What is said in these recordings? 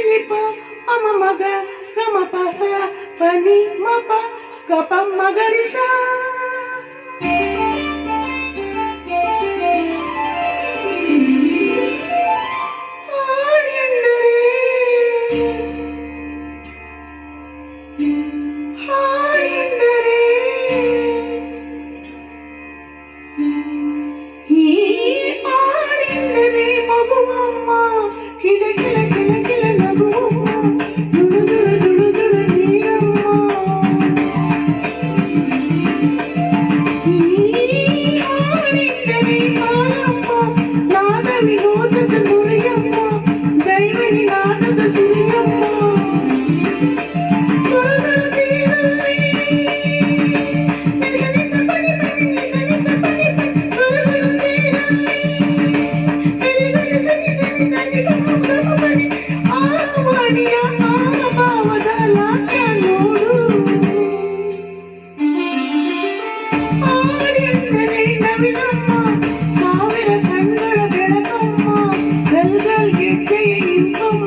ನಿಪ ಅಮ ಮಗ ಗಮ ಪಸ ಪನಿ ಮಪ ಗಪ ಮಗರಿಸ ಕಿಲ ಕಿಲ ಕಿಲ ಕಿಲ ನಗುವಮ್ಮ ದುಳು ದುಳು ದುಳು ದುಳು ನೀರಮ್ಮ ಈ ಹಾಡಿಂದರೆ ಹಾಲಮ್ಮ ನಾದ ವಿನೋದದ ನುಡಿಯಮ್ಮ ದೈವನಿ ನಾದದ ಸುರಿಯಮ್ಮ ಸುರಗಳ ತೀರಲ್ಲಿ ನಿಸ ನಿಸ ಪನಿ ಪನಿ ನಿಸ ನಿಸ ಪನಿ ಪನಿ ಸುರಗಳ ತೀರಲ್ಲಿ ಆವಣಿಯ ಭಾವದ ಲಾಕ್ಯ ನೋಡು ಆಡಿಯಂದರೆ ನವಿಲಮ್ಮ ಸಾವಿರ ಕಣ್ಣುಗಳ ಬೆಳಕಮ್ಮ ಗಲ್ಗಲ್ ಗೆಜ್ಜೆಯ ಇಂಪಮ್ಮ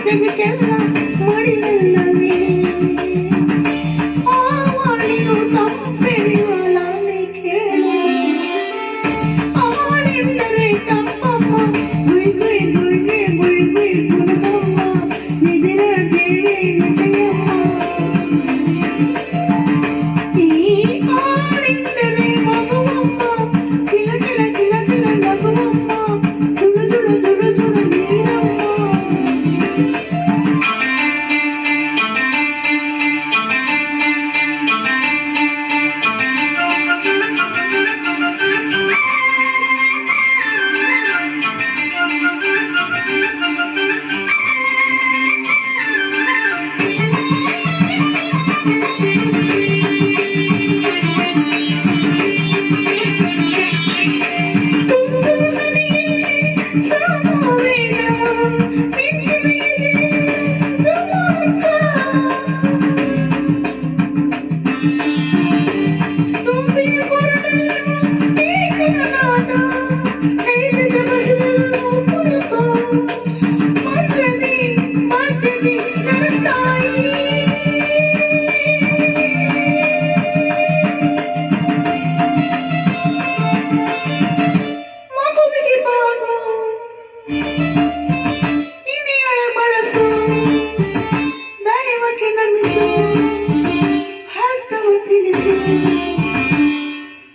ಜಗಕ್ಕೆಲ್ಲ ಮಡಿಲಲ್ಲವೇ ಆವಣಿಯು ತಪ್ಪೆನಿವಲಾನೆ ಕೇಳು ಆಡಿಂದರೆ ತಪ್ಪಮ್ಮ ಗುಯ್ ಗುಯ್ ಗುಯ್ ಗುಯ್ ಗುಯ್ ಗುಯ್ ಗುಣದಮ್ಮ ನಿದಿರ ದೇವಿ ನಟಯಮ್ಮ ಈ ಆಡಿಂದರೆ ಮಗುವಮ್ಮ ಕಿಲ ಕಿಲ ಕಿಲ ಕಿಲ ನಗುವಮ್ಮ ದುಳು ದುಳು ದುಳು ದುಳು ನೀರಮ್ಮ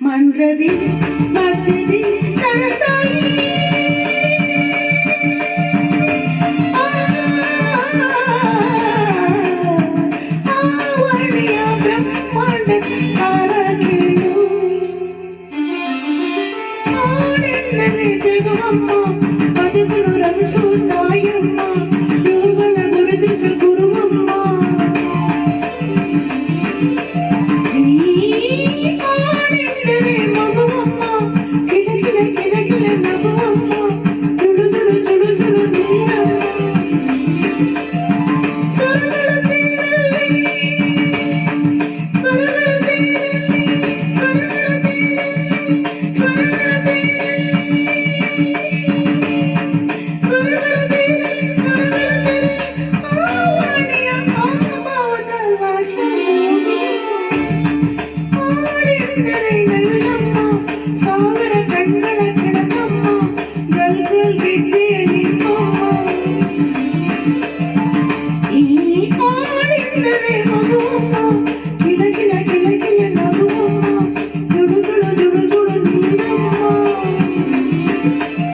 ಮಂದ್ರದಿ ಮಧ್ಯದಿ ಕರತಾಯಿ ಆವರ್ಣಿಯ ಬ್ರಹ್ಮಾಂಡ ತಾರಗೆಯು ಆಡೆಂದರೆ ಜಗವಮ್ಮ